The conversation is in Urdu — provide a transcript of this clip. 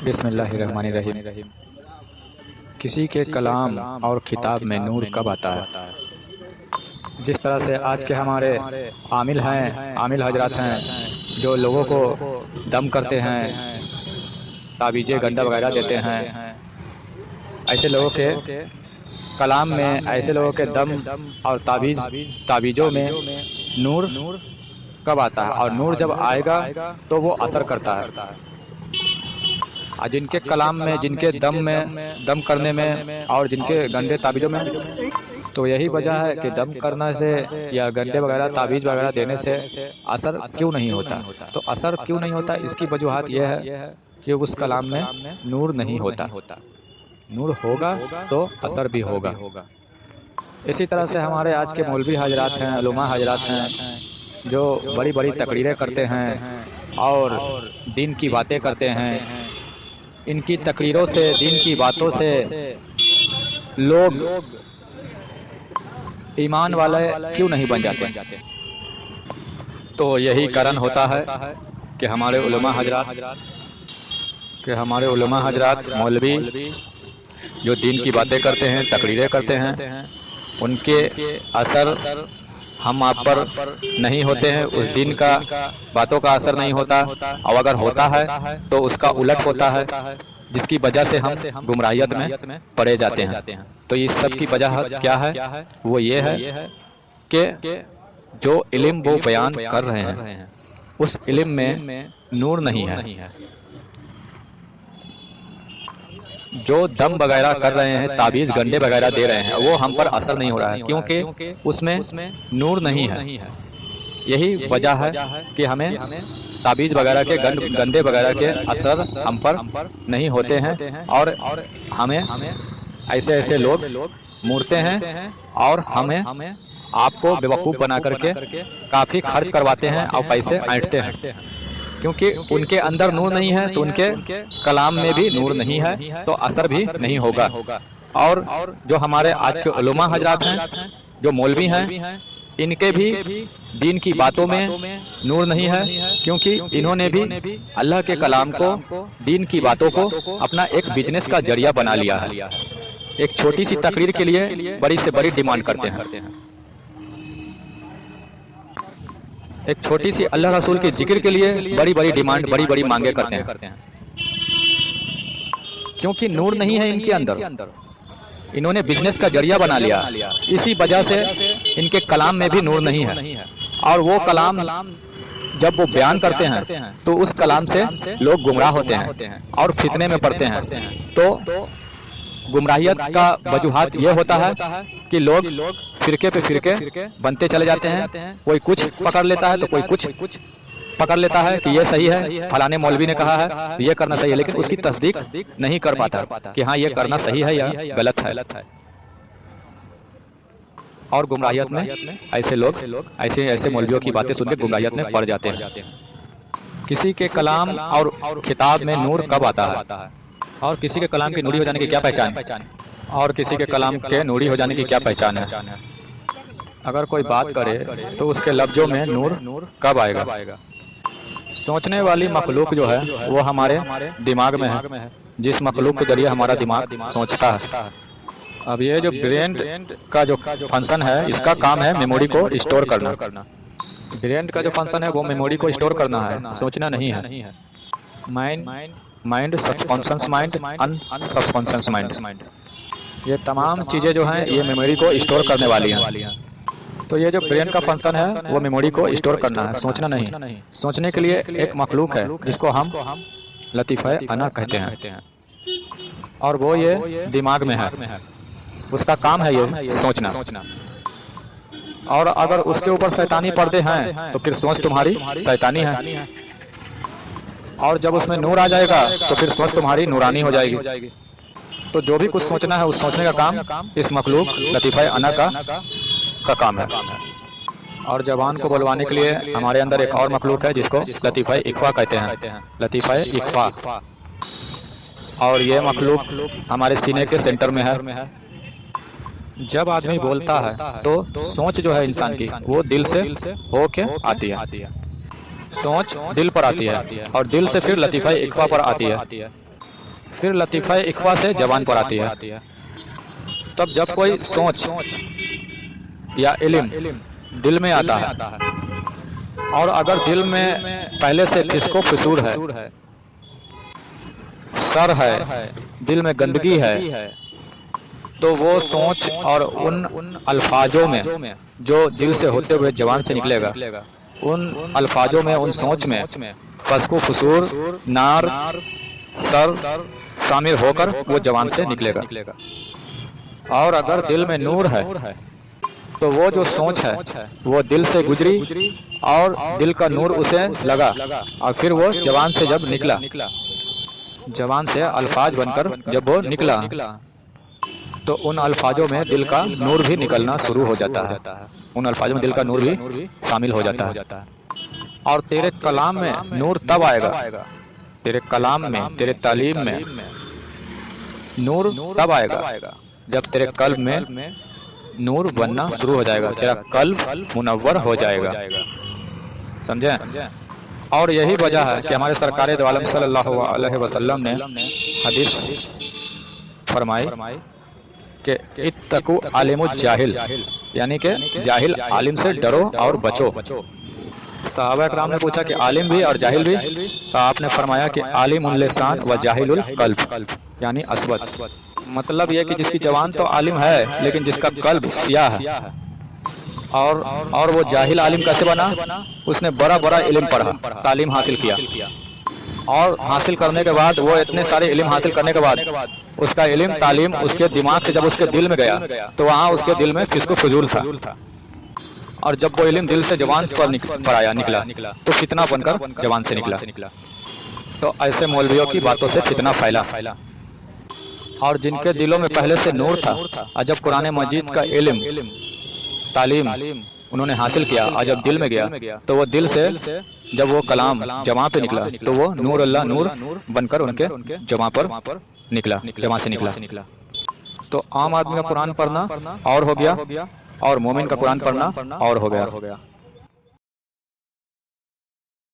بسم اللہ الرحمن الرحیم۔ کسی کے کلام اور خطاب میں نور کب آتا ہے؟ جس طرح سے آج کے ہمارے عامل حضرات ہیں جو لوگوں کو دم کرتے ہیں، تعویذیں گنڈا وغیرہ دیتے ہیں، ایسے لوگوں کے کلام میں، ایسے لوگوں کے دم اور تعویذوں میں نور کب آتا ہے؟ اور نور جب آئے گا تو وہ اثر کرتا ہے، اور جن کے کلام میں، جن کے دم کرنے میں اور جن کے گندے تعویذوں میں، تو یہی وجہ ہے کہ دم کرنا سے یا گندے وغیرہ تعویذ وغیرہ دینے سے اثر کیوں نہیں ہوتا؟ تو اثر کیوں نہیں ہوتا؟ اس کی وجوہات یہ ہے کہ اس کلام میں نور نہیں ہوتا۔ نور ہوگا تو اثر بھی ہوگا۔ اسی طرح سے ہمارے آج کے مولوی حضرات ہیں، علماء حضرات ہیں، جو بڑی بڑی تقریریں کرتے ہیں اور دین کی باتیں کرتے ہیں، ان کی تقریروں سے، دین کی باتوں سے لوگ ایمان والے کیوں نہیں بن جاتے؟ تو یہی کارن ہوتا ہے کہ ہمارے علماء حضرات مولوی جو دین کی باتیں کرتے ہیں، تقریریں کرتے ہیں، ان کے اثر ہم آپ پر نہیں ہوتے ہیں، اس دین کا باتوں کا اثر نہیں ہوتا، اور اگر ہوتا ہے تو اس کا الٹ ہوتا ہے، جس کی وجہ سے ہم گمراہیت میں پڑے جاتے ہیں۔ تو اس سب کی وجہ کیا ہے؟ وہ یہ ہے کہ جو علم وہ بیان کر رہے ہیں، اس علم میں نور نہیں ہے۔ جو دم وغیرہ کر رہے ہیں، تعویذ گنڈے وغیرہ دے رہے ہیں، وہ ہم پر اثر نہیں ہو رہا ہے، کیونکہ اس میں نور نہیں ہے۔ یہی وجہ ہے کہ ہمیں تعویذ وغیرہ کے گندے وغیرہ کے اثر ہم پر نہیں ہوتے ہیں، اور ہمیں ایسے لوگ مورتے ہیں اور ہمیں آپ کو بیوقوف بنا کر کے کافی خرچ کرواتے ہیں اور پیسے اینٹھتے ہیں، کیونکہ ان کے اندر نور نہیں ہے، تو ان کے کلام میں بھی نور نہیں ہے، تو اثر بھی نہیں ہوگا۔ اور جو ہمارے آج کے علماء حضرات ہیں، جو مولوی ہیں، ان کے بھی دین کی باتوں میں نور نہیں ہے، کیونکہ انہوں نے بھی اللہ کے کلام کو، دین کی باتوں کو اپنا ایک بزنس کا ذریعہ بنا لیا ہے۔ ایک چھوٹی سی تقریر کے لیے بڑی سے بڑی ڈیمانڈ کرتے ہیں، ایک چھوٹی سی اللہ رسول کے ذکر کے لیے بڑی بڑی ڈیمانڈ، بڑی بڑی مانگیں کرتے ہیں، کیونکہ نور نہیں ہے ان کے اندر، انہوں نے بزنس کا ذریعہ بنا لیا۔ اسی وجہ سے ان کے کلام میں بھی نور نہیں ہے، اور وہ کلام جب وہ بیان کرتے ہیں تو اس کلام سے لوگ گمراہ ہوتے ہیں اور فتنے میں پڑتے ہیں۔ تو گمراہیت کا وجوہات یہ ہوتا ہے کہ لوگ فرقے پہ فرقے بنتے چلے جاتے ہیں، کوئی کچھ پکڑ لیتا ہے تو کوئی کچھ پکڑ لیتا ہے کہ یہ صحیح ہے، فلانے مولوی نے کہا ہے یہ کرنا صحیح ہے، لیکن اس کی تصدیق نہیں کر پاتا کہ ہاں یہ کرنا صحیح ہے یا غلط ہے۔ اور گمراہیت میں ایسے لوگ ایسے مولویوں کی باتیں سن کے گمراہیت میں پڑ جاتے ہیں۔ کسی کے کلام اور خطاب میں نور کب آتا ہے؟ اور کسی کے کلام کے نوری ہو جانے کی کیا پہچان ہے؟ اور کسی کے کلام کے نوری ہو جانے کی کیا پہچان ہے؟ اگر کوئی بات کرے تو اس کے لفظوں میں نور کب آئے گا؟ سوچنے والی مخلوق جو ہے وہ ہمارے دماغ میں ہے، جس مخلوق کے ذریعے ہمارا دماغ سوچتا ہے۔ اب یہ جو برین کا جو فنکشن ہے، اس کا کام ہے میموری کو اسٹور کرنا۔ برین کا جو فنکشن ہے وہ میموری کو اسٹور کرنا ہے، سوچنا نہیں ہے۔ مائنڈ، سب کانشس مائنڈ، ان سب کانشس مائنڈ، یہ تمام چیزیں جو ہیں یہ میموری کو اسٹور کرنے والی ہیں۔ تو یہ جو برین کا فنکشن ہے وہ میموری کو اسٹور کرنا ہے، سوچنا نہیں۔ سوچنے کے لیے ایک مخلوق ہے جس کو ہم لطیفہ انا کہتے ہیں، اور وہ یہ دماغ میں ہے، اس کا کام ہے یہ سوچنا۔ اور اگر اس کے اوپر شیطانی پردے ہیں تو پھر سوچ تمہاری شیطانی ہے، اور جب اس میں نور آ جائے گا تو پھر سوچ تمہاری نورانی ہو جائے گی۔ تو جو بھی کچھ سوچنا ہے اس سوچنے کا کام اس مخلوق لطیفہ انا کا کام ہے۔ اور زبان کو بلوانے کے لیے ہمارے اندر ایک اور مخلوق ہے جس کو لطیفہ اخفا کہتے ہیں، لطیفہ اخفا، اور یہ مخلوق ہمارے سینے کے سینٹر میں ہے۔ جب آدمی بولتا ہے تو سوچ جو ہے انسان کی وہ دل سے ہو کے آتی ہے، سوچ دل پر آتی ہے، اور دل سے پھر لطیفہ اخفا پر آتی ہے۔ پھر لطیفہ اخوا سے زبان پر آتی ہے۔ تب جب کوئی سوچ یا علم دل میں آتا ہے اور اگر دل میں پہلے سے فسق و فسور ہے، سر ہے، دل میں گندگی ہے، تو وہ سوچ اور ان الفاظوں میں جو دل سے ہوتے ہوئے زبان سے نکلے گا، ان الفاظوں میں، ان سوچ میں فسق و فسور، نار، سر شامل ہو کر وہ زبان سے نکلے گا۔ اور اگر دل میں نور ہے تو وہ جو سوچ ہے وہ دل سے گزری اور دل کا نور اسے لگا، اور پھر وہ زبان سے جب نکلا، زبان سے الفاظ بن کر جب وہ نکلا تو ان الفاظوں میں دل کا نور بھی نکلنا شروع ہو جاتا ہے، ان الفاظوں میں دل کا نور بھی شامل ہو جاتا ہے۔ اور تیرے کلام میں نور تب آئے گا، تیرے کلام میں، تیرے تعلیم میں نور تب آئے گا جب تیرے قلب میں نور بننا شروع ہو جائے گا، تیرا قلب منور ہو جائے گا، سمجھیں؟ اور یہی وجہ ہے کہ ہمارے سرکار دو عالم صلی اللہ علیہ وسلم نے حدیث فرمائی کہ اتقوا عالم الجاہل، یعنی کہ جاہل عالم سے ڈرو اور بچو۔ صحابہ اکرام نے پوچھا کہ عالم بھی اور جاہل بھی؟ تو آپ نے فرمایا کہ عالم اللسان و جاہل القلب، یعنی اسود، مطلب یہ کہ جس کی زبان تو عالم ہے لیکن جس کا قلب سیاہ ہے۔ اور وہ جاہل عالم کیسے بنا؟ اس نے بڑا بڑا علم پڑھا، تعلیم حاصل کیا، اور حاصل کرنے کے بعد وہ اتنے سارے علم حاصل کرنے کے بعد اس کا علم، تعلیم اس کے دماغ سے جب اس کے دل میں گیا تو وہاں اس کے دل میں فسق و فضول تھا، اور جب وہ علم دل سے زبان پر آیا، نکلا، تو فتنہ بن کر زبان سے نکلا۔ تو ایسے مولویوں کی باتوں سے فتنہ پھیلا، اور جن کے دلوں میں پہلے سے نور تھا، اور جب قرآن مجید کا علم، تعلیم انہوں نے حاصل کیا اور جب دل میں گیا تو وہ دل سے جب وہ کلام جماں پہ نکلا تو وہ نور اللہ نور بن کر ان کے جماں پر نکلا، جماں سے نکلا۔ تو عام آدمی کا قرآن پڑھنا اور ہو گیا، اور مومن کا قرآن پڑھنا اور ہو گیا۔